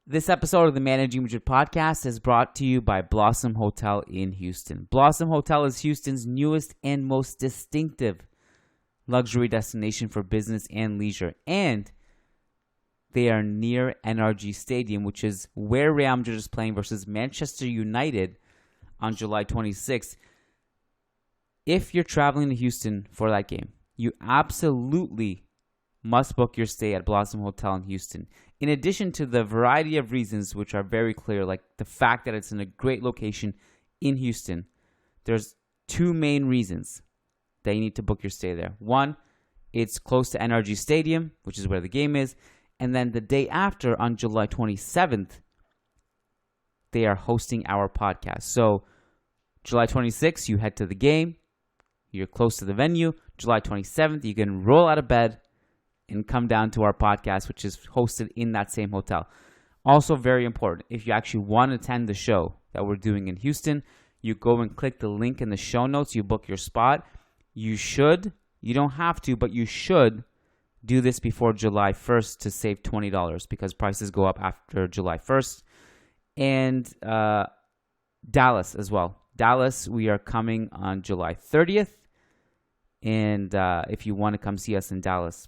This episode of the Managing Madrid podcast is brought to you by Blossom Hotel in Houston. Blossom Hotel is Houston's newest and most distinctive luxury destination for business and leisure. And they are near NRG Stadium, which is where Real Madrid is playing versus Manchester United on July 26th. If you're traveling to Houston for that game, you absolutely must book your stay at Blossom Hotel in Houston. In addition to the variety of reasons which are very clear, like the fact that it's in a great location in Houston, there's two main reasons that you need to book your stay there. One, it's close to NRG Stadium, which is where the game is. And then the day after, on July 27th, they are hosting our podcast. So July 26th, you head to the game. You're close to the venue. July 27th, you can roll out of bed and come down to our podcast, which is hosted in that same hotel. Also very important, if you actually want to attend the show that we're doing in Houston, you go and click the link in the show notes. You book your spot. You don't have to, but you should do this before July 1st to save $20 because prices go up after July 1st. And Dallas as well. Dallas, we are coming on July 30th. And if you want to come see us in Dallas,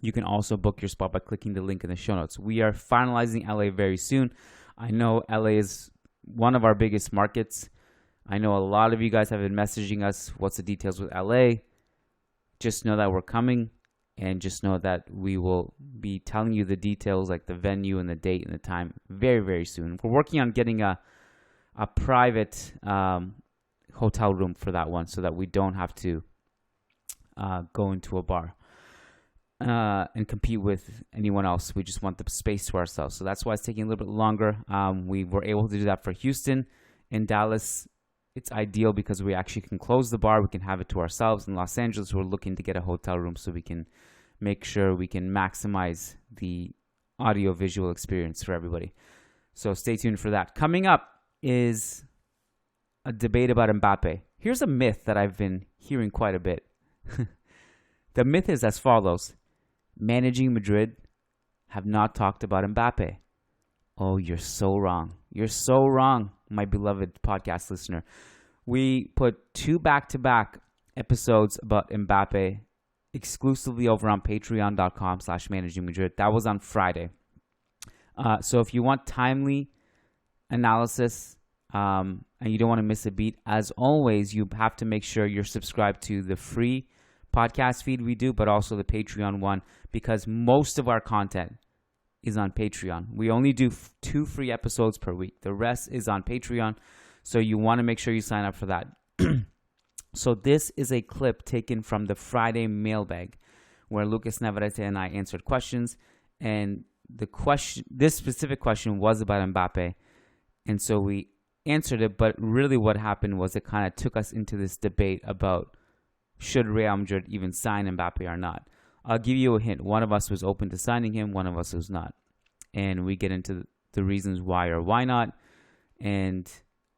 you can also book your spot by clicking the link in the show notes. We are finalizing LA very soon. I know LA is one of our biggest markets. I know a lot of you guys have been messaging us, what's the details with LA? Just know that we're coming, and just know that we will be telling you the details, like the venue and the date and the time, very, very soon. We're working on getting a private hotel room for that one so that we don't have to go into a bar and compete with anyone else. We just want the space to ourselves. So that's why it's taking a little bit longer. We were able to do that for Houston. In Dallas, it's ideal because we actually can close the bar. We can have it to ourselves. In Los Angeles, we're looking to get a hotel room so we can make sure we can maximize the audio-visual experience for everybody. So stay tuned for that. Coming up is a debate about Mbappe. Here's a myth that I've been hearing quite a bit. The myth is as follows. Managing Madrid have not talked about Mbappe. Oh, you're so wrong. You're so wrong, my beloved podcast listener. We put 2 back-to-back episodes about Mbappe exclusively over on patreon.com/managingmadrid. That was on Friday. So if you want timely analysis and you don't want to miss a beat, as always, you have to make sure you're subscribed to the free podcast feed we do, but also the Patreon one, because most of our content is on Patreon. We only do 2 free episodes per week. The rest is on Patreon, so you want to make sure you sign up for that. So this is a clip taken from the Friday mailbag where Lucas Navarrete and I answered questions, and this specific question was about Mbappe, and so we answered it, but really what happened was it kind of took us into this debate about should Real Madrid even sign Mbappe or not. I'll give you a hint. One of us was open to signing him, one of us was not. And we get into the reasons why or why not. And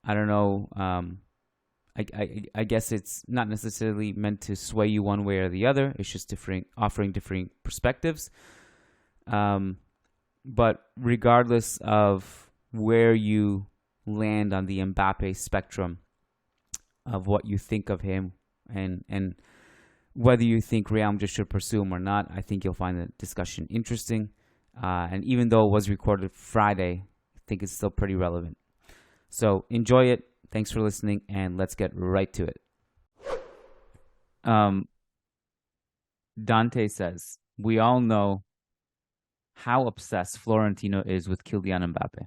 I don't know, I guess it's not necessarily meant to sway you one way or the other. It's just offering different perspectives. But regardless of where you land on the Mbappe spectrum of what you think of him and whether you think Real Madrid should pursue him or not, I think you'll find the discussion interesting. And even though it was recorded Friday, I think it's still pretty relevant. So enjoy it. Thanks for listening, and let's get right to it. Dante says, we all know how obsessed Florentino is with Kylian Mbappe.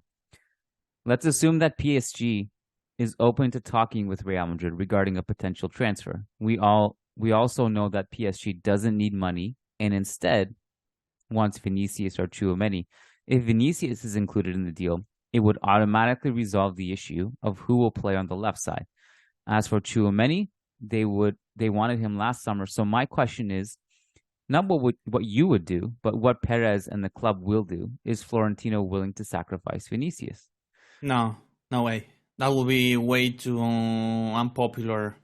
Let's assume that PSG is open to talking with Real Madrid regarding a potential transfer. We also know that PSG doesn't need money and instead wants Vinicius or Tchouaméni. If Vinicius is included in the deal, it would automatically resolve the issue of who will play on the left side. As for Tchouaméni, they wanted him last summer. So my question is, not what you would do, but what Perez and the club will do. Is Florentino willing to sacrifice Vinicius? No way. That would be way too unpopular.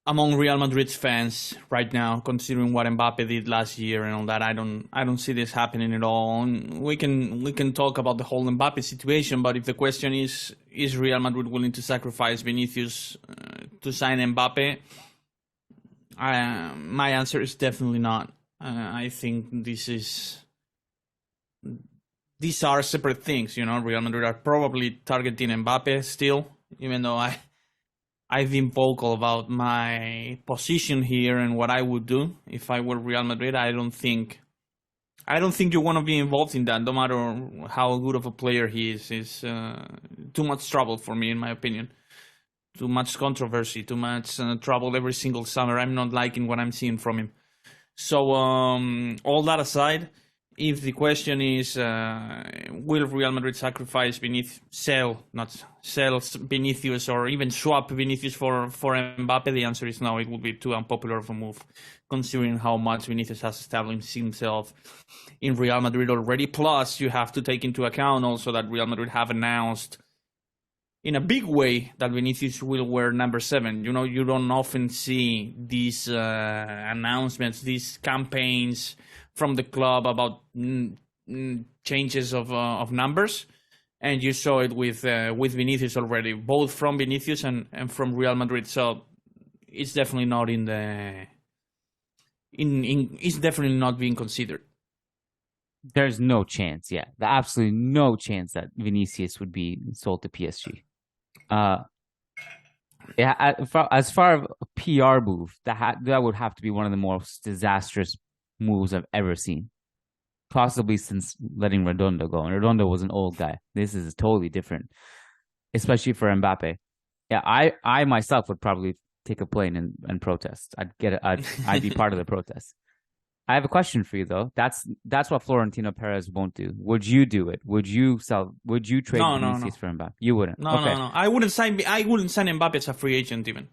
among Real Madrid's fans right now, considering what Mbappe did last year and all that. I don't see this happening at all. And we can talk about the whole Mbappe situation, but if the question is Real Madrid willing to sacrifice Vinicius to sign Mbappe? My answer is definitely not. I think these are separate things. Real Madrid are probably targeting Mbappe still, even though I've been vocal about my position here and what I would do if I were Real Madrid. I don't think you want to be involved in that, no matter how good of a player he is. It's too much trouble for me, in my opinion. Too much controversy, too much trouble every single summer. I'm not liking what I'm seeing from him. So all that aside, if the question is, will Real Madrid sacrifice sell Vinicius, or even swap Vinicius for Mbappe? The answer is no. It would be too unpopular of a move, considering how much Vinicius has established himself in Real Madrid already. Plus, you have to take into account also that Real Madrid have announced in a big way that Vinicius will wear number 7. You don't often see these announcements, these campaigns from the club about changes of numbers, and you saw it with Vinicius already, both from Vinicius and from Real Madrid. So it's definitely not it's definitely not being considered. There's no chance, absolutely no chance that Vinicius would be sold to PSG. As far as a PR move, that would have to be one of the most disastrous moves I've ever seen, possibly since letting Redondo go. And Redondo was an old guy. This is totally different, especially for Mbappe. Yeah, I myself would probably take a plane and protest. I'd be part of the protest. I have a question for you though. That's what Florentino Perez won't do. Would you do it? Would you trade Vinicius for Mbappe? You wouldn't. No. I wouldn't sign Mbappe as a free agent even.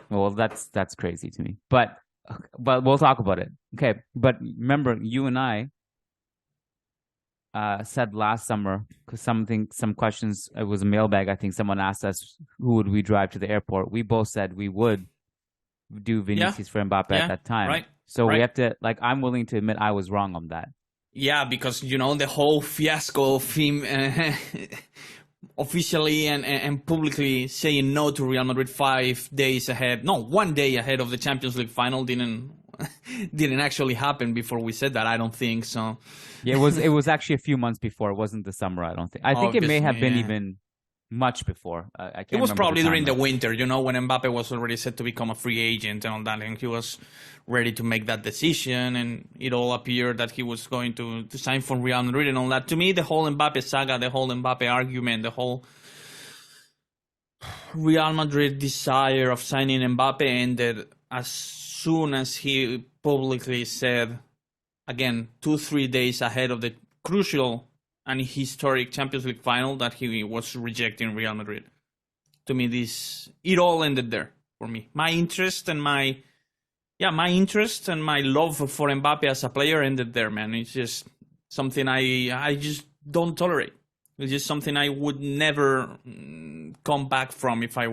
Well, that's crazy to me. But we'll talk about it. Okay. But remember, you and I said last summer, because some questions, it was a mailbag. I think someone asked us, who would we drive to the airport? We both said we would do Vinicius for Mbappe at that time. Right. So we have to, I'm willing to admit I was wrong on that. Yeah, because, the whole fiasco of him officially and publicly saying no to Real Madrid 1 day ahead of the Champions League final didn't actually happen before we said that, I don't think so. Yeah, it was actually a few months before. It wasn't the summer, I don't think. I think it may have been even much before. I can't. It was probably during the winter, when Mbappe was already set to become a free agent and all that, and he was ready to make that decision, and it all appeared that he was going to sign for Real Madrid and all that. To me, the whole Mbappe saga, the whole Mbappe argument, the whole Real Madrid desire of signing Mbappe ended as soon as he publicly said, again, 2-3 days ahead of the crucial and historic Champions League final, that he was rejecting Real Madrid. To me, it all ended there for me. My interest and my love for Mbappe as a player ended there, man. It's just something I just don't tolerate. It's just something I would never come back from if I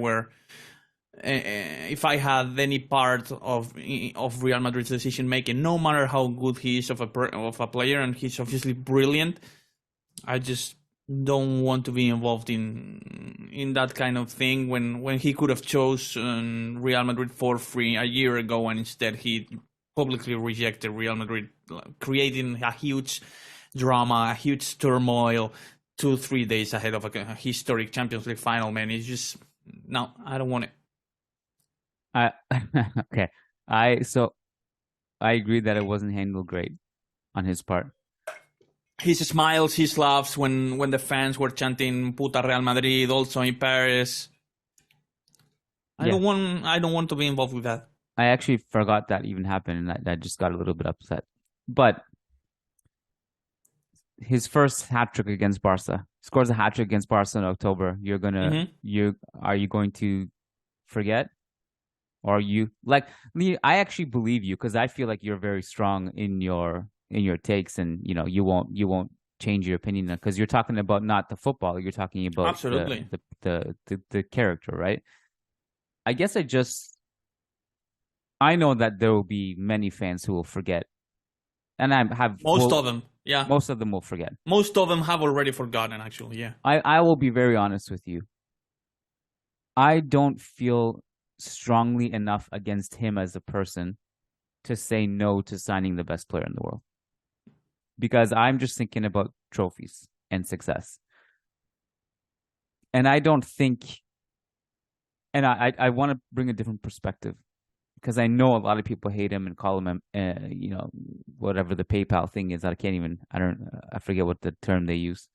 had any part of Real Madrid's decision making. No matter how good he is of a player, and he's obviously brilliant, I just don't want to be involved in that kind of thing when he could have chosen Real Madrid for free a year ago, and instead he publicly rejected Real Madrid, creating a huge drama, a huge turmoil 2-3 days ahead of a historic Champions League final. Man, it's just, no, I don't want it. Okay. I agree that it wasn't handled great on his part. His smiles, his laughs when the fans were chanting "Puta Real Madrid" also in Paris. I don't want to be involved with that. I actually forgot that even happened, and I just got a little bit upset. But his first hat trick against Barca, scores a hat trick against Barca in October. Are you going to forget? Or are you I actually believe you, because I feel like you're very strong in your takes, and you won't change your opinion, because you're talking about not the football, you're talking about absolutely the character, right? I guess I just I know that there will be many fans who will forget, and Most of them, yeah. Most of them will forget. Most of them have already forgotten, actually, yeah. I will be very honest with you. I don't feel strongly enough against him as a person to say no to signing the best player in the world. Because I'm just thinking about trophies and success. And I don't think, and I want to bring a different perspective because I know a lot of people hate him and call him, whatever the PayPal thing is. I forget what the term they use.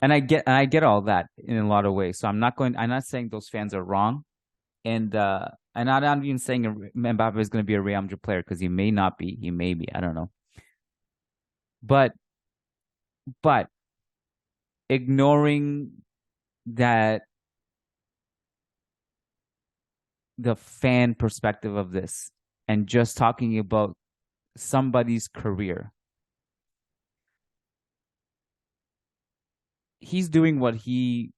And I get all that in a lot of ways. So I'm not saying those fans are wrong. And I'm not even saying Mbappe is going to be a Real Madrid player because he may not be. He may be. I don't know. But ignoring that the fan perspective of this and just talking about somebody's career. He's doing what he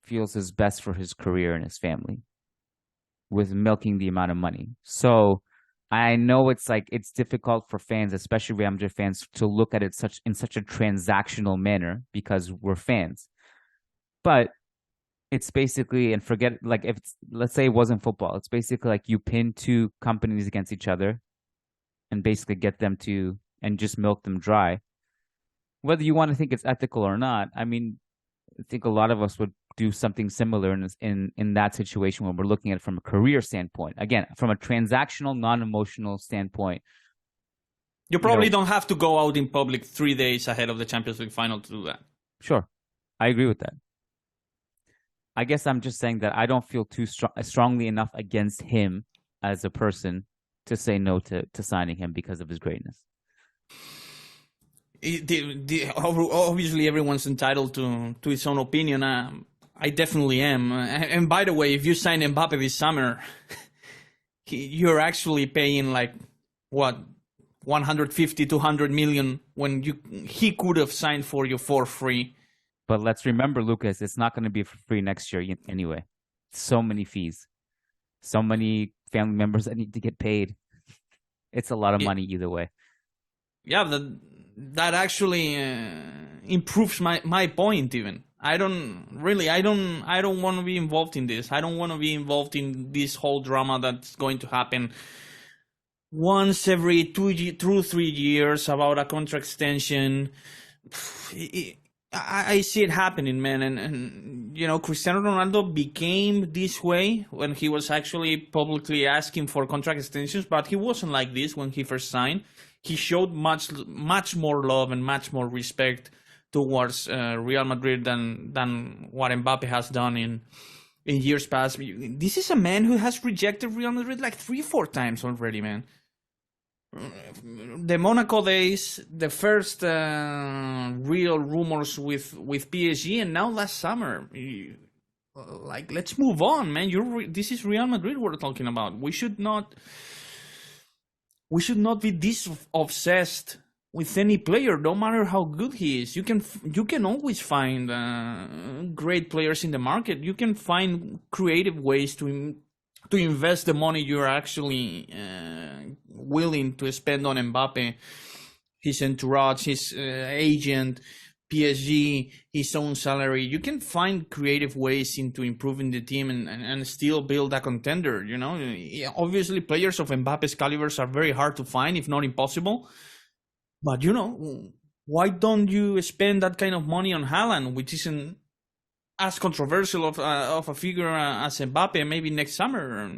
feels is best for his career and his family with milking the amount of money. So I know it's difficult for fans, especially Real Madrid fans, to look at it in such a transactional manner because we're fans. But it's basically, and forget, like, if it's, let's say it wasn't football, it's basically like you pin two companies against each other and basically get them to, and just milk them dry. Whether you want to think it's ethical or not, I mean, I think a lot of us would do something similar in that situation when we're looking at it from a career standpoint. Again, from a transactional, non-emotional standpoint. You probably don't have to go out in public 3 days ahead of the Champions League final to do that. Sure. I agree with that. I guess I'm just saying that I don't feel too strongly enough against him as a person to say no to signing him because of his greatness. Obviously, everyone's entitled to his own opinion. I definitely am. And by the way, if you sign Mbappe this summer, you're actually paying like, what, 150, 200 million when he could have signed for you for free. But let's remember, Lucas, it's not going to be for free next year anyway. So many fees. So many family members that need to get paid. It's a lot of money either way. Yeah, that actually improves my point even. I don't want to be involved in this. I don't want to be involved in this whole drama that's going to happen once every 2 to 3 years about a contract extension. I see it happening, man, and Cristiano Ronaldo became this way when he was actually publicly asking for contract extensions, but he wasn't like this when he first signed. He showed much more love and much more respect towards Real Madrid than what Mbappe has done in years past. This is a man who has rejected Real Madrid like 3-4 times already, man. The Monaco days, the first real rumors with PSG, and now last summer. Like, let's move on, man. This is Real Madrid we're talking about. We should not be this obsessed with any player, no matter how good he is. You can always find great players in the market. You can find creative ways to invest the money you're actually willing to spend on Mbappe, his entourage, his agent, PSG, his own salary. You can find creative ways into improving the team and still build a contender, Obviously, players of Mbappe's calibers are very hard to find, if not impossible. But, why don't you spend that kind of money on Haaland, which isn't as controversial of a figure as Mbappe, maybe next summer?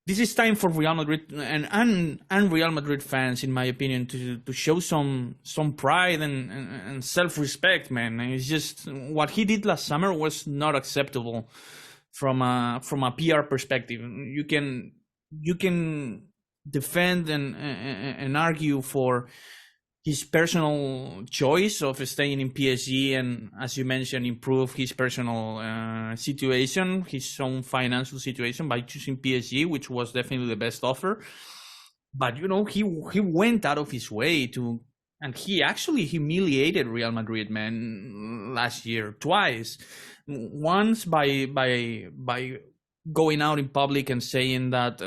This is time for Real Madrid and Real Madrid fans, in my opinion, to show some pride and self-respect, man. It's just what he did last summer was not acceptable from a PR perspective. You can defend and argue for his personal choice of staying in PSG and, as you mentioned, improve his personal situation, his own financial situation by choosing PSG, which was definitely the best offer. But he went out of his way to and he actually humiliated Real Madrid, man, last year twice. Once by going out in public and saying that,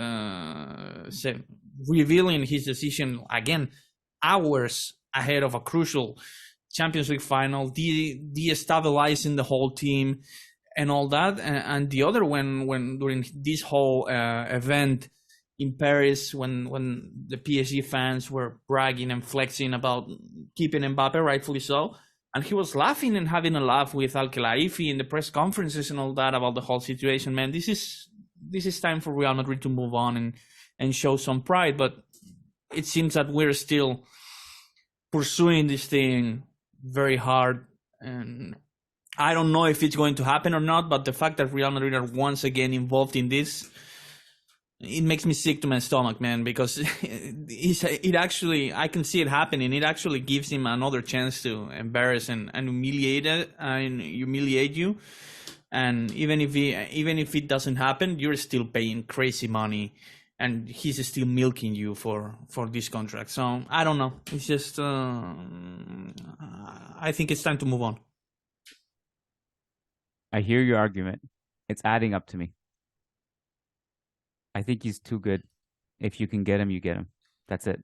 revealing his decision again hours ahead of a crucial Champions League final, destabilizing the whole team and all that. And the other when during this whole event in Paris, when the PSG fans were bragging and flexing about keeping Mbappe, rightfully so, and he was laughing and having a laugh with Al-Khelaifi in the press conferences and all that about the whole situation. Man, this is time for Real Madrid to move on and show some pride. But it seems that we're still pursuing this thing very hard, and I don't know if it's going to happen or not. But the fact that Real Madrid are once again involved in this, it makes me sick to my stomach, man, because it actually, I can see it happening. It actually gives him another chance to embarrass and humiliate you. And even if it doesn't happen, you're still paying crazy money, and he's still milking you for this contract. So I don't know. It's just I think it's time to move on. I hear your argument. It's adding up to me. I think he's too good. If you can get him, you get him. That's it.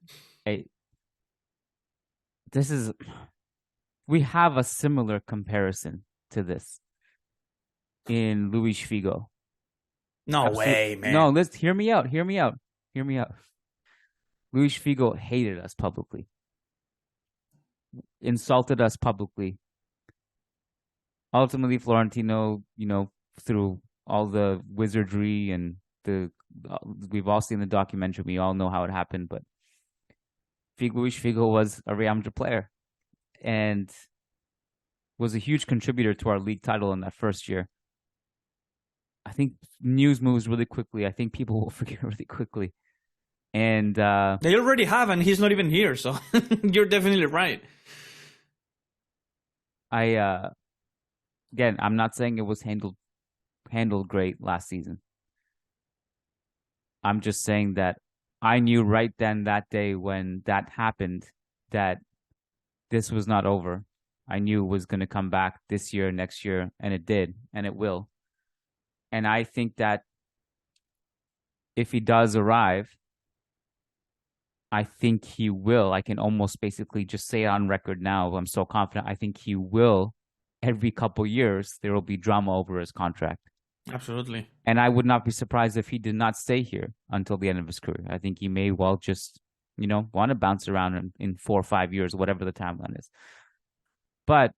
We have a similar comparison to this in Luis Figo. No way, man. No, let's hear me out. Luis Figo hated us publicly, insulted us publicly. Ultimately, Florentino, through all the wizardry and we've all seen the documentary. We all know how it happened, but Luis Figo was a Real Madrid player and was a huge contributor to our league title in that first year. I think news moves really quickly. I think people will forget really quickly. And they already have, and he's not even here, so you're definitely right. Again, I'm not saying it was handled great last season. I'm just saying that I knew right then that day when that happened that this was not over. I knew it was going to come back this year, next year, and it did, and it will. And I think that if he does arrive, I think he will. I can almost basically just say it on record now. I'm so confident. I think he will. Every couple years, there will be drama over his contract. Absolutely. And I would not be surprised if he did not stay here until the end of his career. I think he may well just, want to bounce around in 4 or 5 years, whatever the timeline is. But,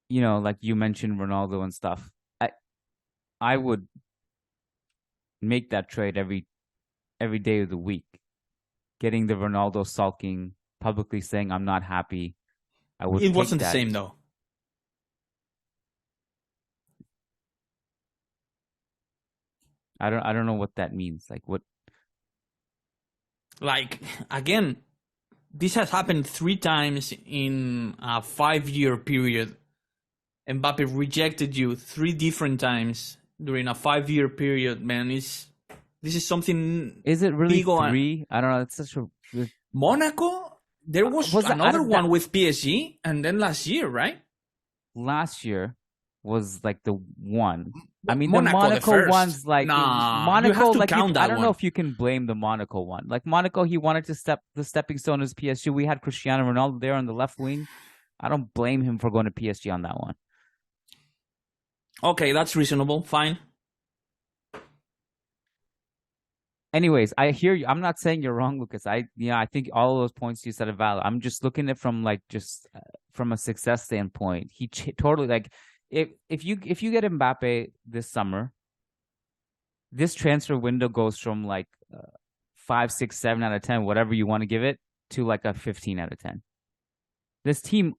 like you mentioned Ronaldo and stuff, I would make that trade every day of the week. Getting the Ronaldo sulking, publicly saying I'm not happy. It wasn't the same though. I don't know what that means. Like what? Like again, this has happened 3 times in a 5-year period. Mbappe rejected you 3 different times during a 5-year period. Man, this is something. Is it really 3? I don't know. It's such a Monaco. There was another one with PSG, and then last year, right? Last year was like the one. I mean, Monaco, the Monaco one's like Monaco. You have to count that I don't know if you can blame the Monaco one. Like Monaco, he wanted to the stepping stone as PSG. We had Cristiano Ronaldo there on the left wing. I don't blame him for going to PSG on that one. Okay, that's reasonable. Fine. Anyways, I hear you. I'm not saying you're wrong, Lucas. I think all of those points you said are valid. I'm just looking at it from from a success standpoint. He totally if you get Mbappe this summer, this transfer window goes from 5, 6, 7 out of 10, whatever you want to give it, to like a 15 out of 10. This team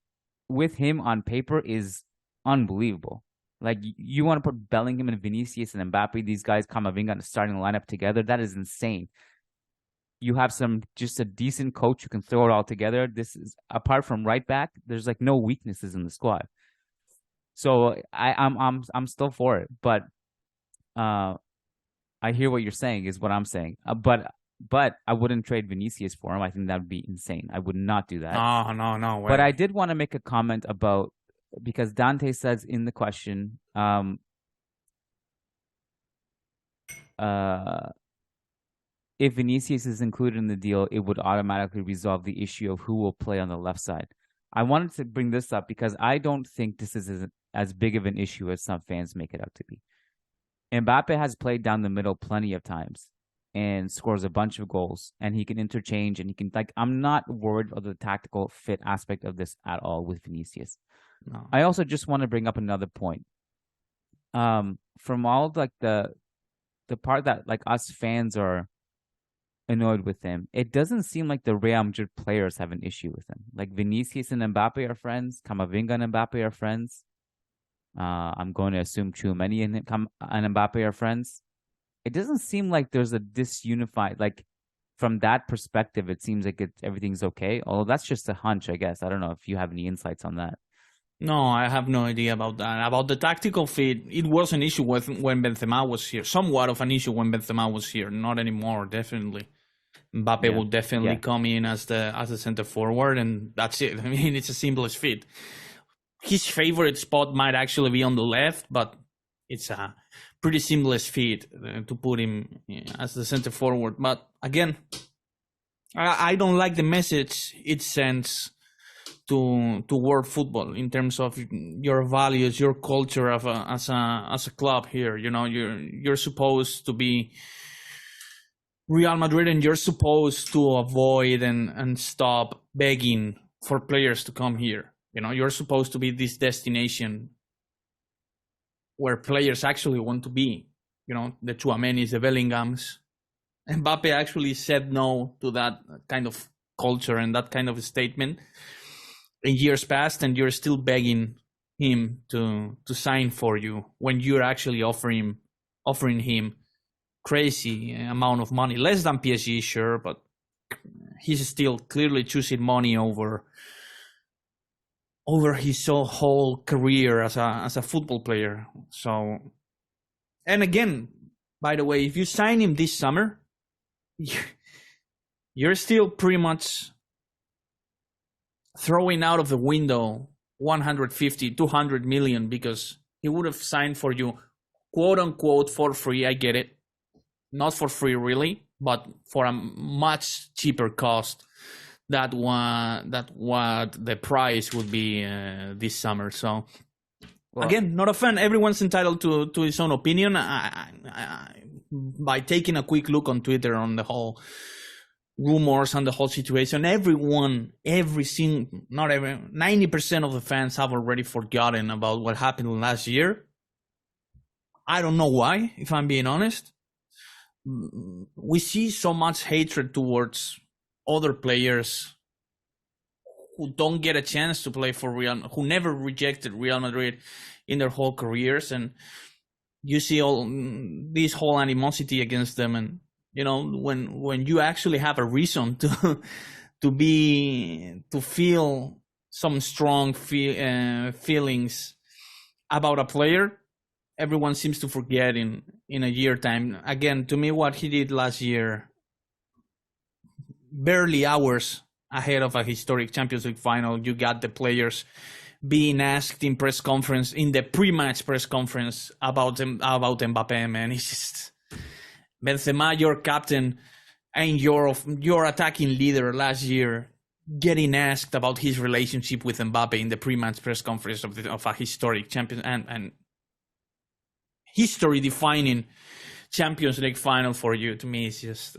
with him on paper is unbelievable. Like, you want to put Bellingham and Vinicius and Mbappe, these guys, Camavinga, in the starting lineup together. That is insane. You have just a decent coach who can throw it all together. This is, apart from right back, there's no weaknesses in the squad. So I'm still for it, but I hear what you're saying is what I'm saying. But but I wouldn't trade Vinicius for him. I think that would be insane. I would not do that. No But way. I did want to make a comment about, because Dante says in the question, if Vinicius is included in the deal, it would automatically resolve the issue of who will play on the left side. I wanted to bring this up because I don't think this is as big of an issue as some fans make it out to be. Mbappe has played down the middle plenty of times and scores a bunch of goals, and he can interchange, and he can, like, I'm not worried about the tactical fit aspect of this at all with Vinicius. No. I also just want to bring up another point. From all like the part that like us fans are annoyed with him, it doesn't seem like the Real Madrid players have an issue with him. Like Vinicius and Mbappe are friends. Camavinga and Mbappe are friends. I'm going to assume Tchouaméni and Mbappe are friends. It doesn't seem like there's a disunified, like from that perspective, it seems like everything's okay. Although that's just a hunch, I guess. I don't know if you have any insights on that. No, I have no idea about that. About the tactical fit, it was an issue when Benzema was here. Somewhat of an issue when Benzema was here. Not anymore, definitely. Mbappe will definitely come in as the center forward, and that's it. I mean, it's a simplest fit. His favorite spot might actually be on the left, but it's a pretty seamless fit to put him as the center forward. But again, I don't like the message it sends to world football in terms of your values, your culture as a club here. You know, you're supposed to be Real Madrid, and you're supposed to avoid and stop begging for players to come here. You know, you're supposed to be this destination where players actually want to be. You know, the Tchouaménis, the Bellinghams. Mbappe actually said no to that kind of culture and that kind of statement in years past, and you're still begging him to sign for you when you're actually offering him crazy amount of money, less than PSG, sure, but he's still clearly choosing money over his whole career as a football player. So, and again, by the way, if you sign him this summer, you're still pretty much throwing out of the window 150, 200 million, because he would have signed for you, quote unquote, for free. I get it. Not for free, really, but for a much cheaper cost that what the price would be this summer. So, well, again, not a fan. Everyone's entitled to his own opinion. By taking a quick look on Twitter on the whole rumors and the whole situation, 90% of the fans have already forgotten about what happened last year. I don't know why, if I'm being honest. We see so much hatred towards other players who don't get a chance to play for Real, who never rejected Real Madrid in their whole careers, and you see all this whole animosity against them. And you know, when you actually have a reason to feel some strong feelings about a player, everyone seems to forget in a year time. Again, to me, what he did last year, barely hours ahead of a historic Champions League final, you got the players being asked in press conference, in the pre-match press conference, about Mbappe. Man, it's just Benzema, your captain and your attacking leader last year, getting asked about his relationship with Mbappe in the pre-match press conference of a historic champion and history-defining Champions League final for you. To me, it's just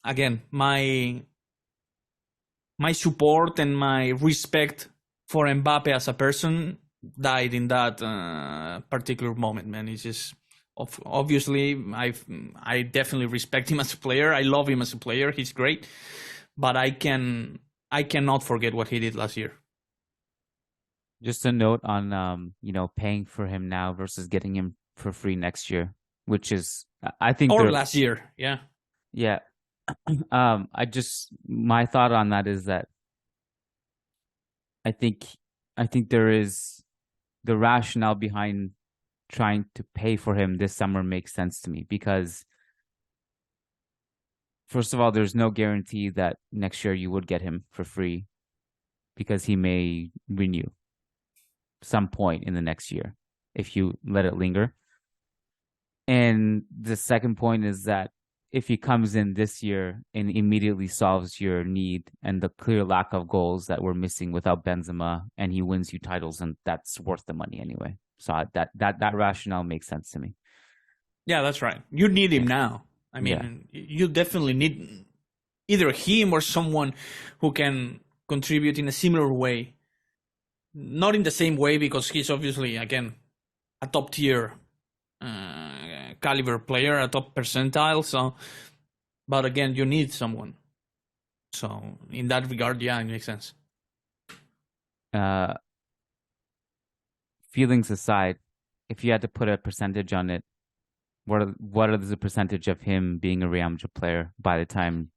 again, my support and my respect for Mbappe as a person died in that particular moment. Man, it's just obviously I definitely respect him as a player. I love him as a player. He's great, but I cannot forget what he did last year. Just a note on paying for him now versus getting him for free next year, which is I think last year, yeah. My thought on that is that I think there is the rationale behind trying to pay for him this summer makes sense to me, because first of all, there's no guarantee that next year you would get him for free because he may renew some point in the next year if you let it linger. And the second point is that if he comes in this year and immediately solves your need and the clear lack of goals that we're missing without Benzema, and he wins you titles, and that's worth the money anyway. So that rationale makes sense to me. Yeah, that's right. You need him now. I mean, you definitely need either him or someone who can contribute in a similar way. Not in the same way, because he's obviously, again, a top tier caliber player, a top percentile. So, but again, you need someone. So in that regard, yeah, it makes sense. Feelings aside, if you had to put a percentage on it, what are the percentage of him being a Real Madrid player by the time,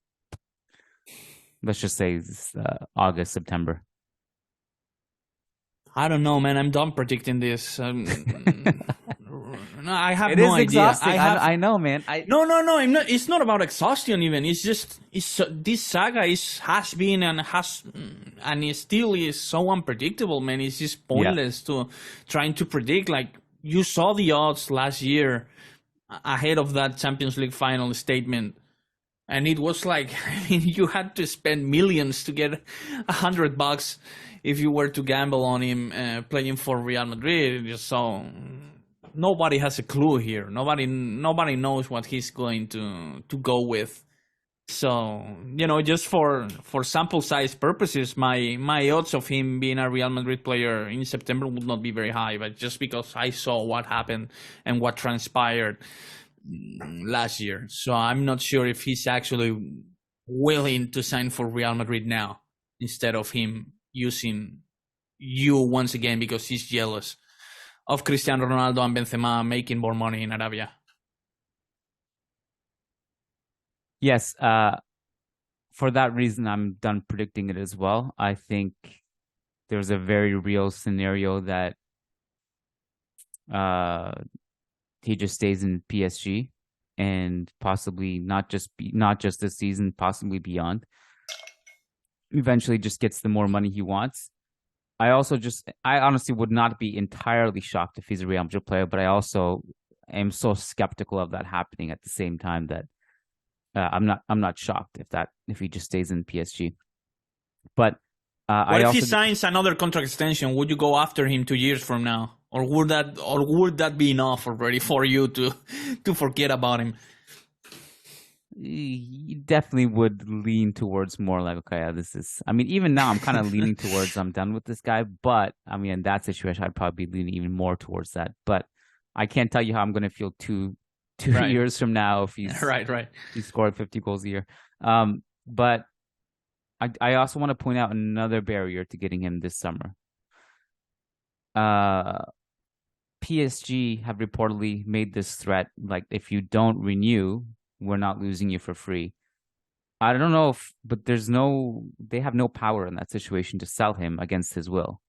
let's just say, August, September? I don't know, man. I'm done predicting this. No, I have It no is idea. exhausting. I know, man. No. I'm not. It's not about exhaustion. Even it's just this saga has been and it still is so unpredictable, man. It's just pointless to trying to predict. Like, you saw the odds last year ahead of that Champions League final statement, and it was like, I mean, you had to spend millions to get $100 if you were to gamble on him playing for Real Madrid. So nobody has a clue here. Nobody knows what he's going to go with. So, just for sample size purposes, my odds of him being a Real Madrid player in September would not be very high. But just because I saw what happened and what transpired last year, so I'm not sure if he's actually willing to sign for Real Madrid now instead of him using you once again because he's jealous of Cristiano Ronaldo and Benzema making more money in Arabia. Yes, for that reason, I'm done predicting it as well. I think there's a very real scenario that he just stays in PSG and possibly not just this season, possibly beyond. Eventually just gets the more money he wants. I honestly would not be entirely shocked if he's a Real Madrid player, but I also am so skeptical of that happening at the same time that I'm not shocked if he just stays in PSG. But what if he signs another contract extension? Would you go after him 2 years from now, or would that be enough already for you to forget about him? You definitely would lean towards more like, okay, I mean, even now I'm kind of leaning towards I'm done with this guy, but I mean, in that situation, I'd probably be leaning even more towards that. But I can't tell you how I'm going to feel two years from now if he's he's scored 50 goals a year. But I also want to point out another barrier to getting him this summer. PSG have reportedly made this threat, like, if you don't renew, we're not losing you for free. I don't know but they have no power in that situation to sell him against his will.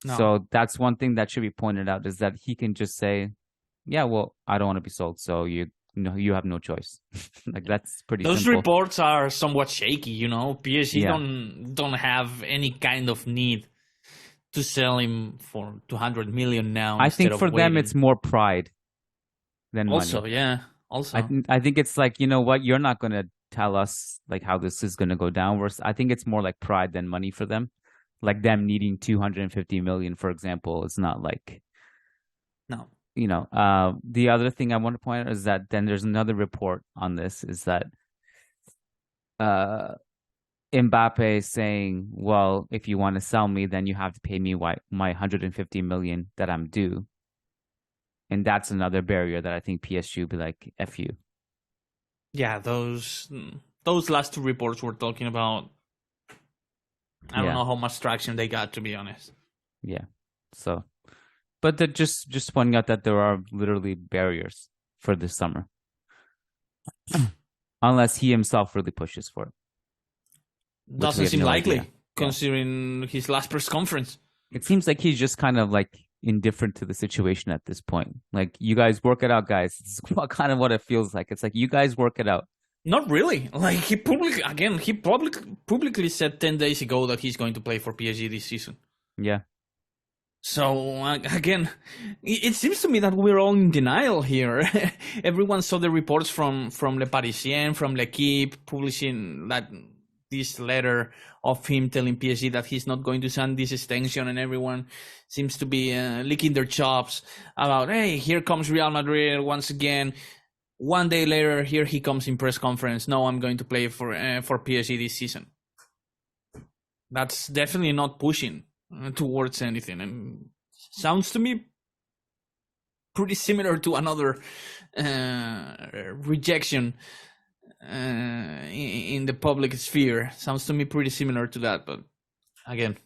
No. So that's one thing that should be pointed out, is that he can just say, yeah, well, I don't want to be sold, so you have no choice. Like, that's pretty Those simple. reports are somewhat shaky, PSG don't have any kind of need to sell him for 200 million now. I think for them it's more pride than also money. Yeah. Also, I think it's like, you know what, you're not going to tell us like how this is going to go down. I think it's more like pride than money for them. Like them needing 250 million, for example, it's not like, no. The other thing I want to point out is that then there's another report on this, is that Mbappe saying, well, if you want to sell me, then you have to pay me my 150 million that I'm due. And that's another barrier that I think PSG will be like, F you. Yeah, those last two reports we're talking about, I don't know how much traction they got, to be honest. Yeah. So, but just pointing out that there are literally barriers for this summer. Unless he himself really pushes for it. Doesn't seem likely, considering his last press conference. It seems like he's just kind of like indifferent to the situation at this point. Like, you guys work it out, guys. It's kind of what it feels like. It's like, you guys work it out. Not really. Like he publicly said 10 days ago that he's going to play for PSG this season. Yeah. So again, it seems to me that we're all in denial here. Everyone saw the reports from Le Parisien, from L'Equipe, publishing that this letter of him telling PSG that he's not going to sign this extension, and everyone seems to be licking their chops about, hey, here comes Real Madrid once again. One day later, here he comes in press conference. No, I'm going to play for PSG this season. That's definitely not pushing towards anything, and sounds to me pretty similar to another rejection in the public sphere. Sounds to me pretty similar to that, but again,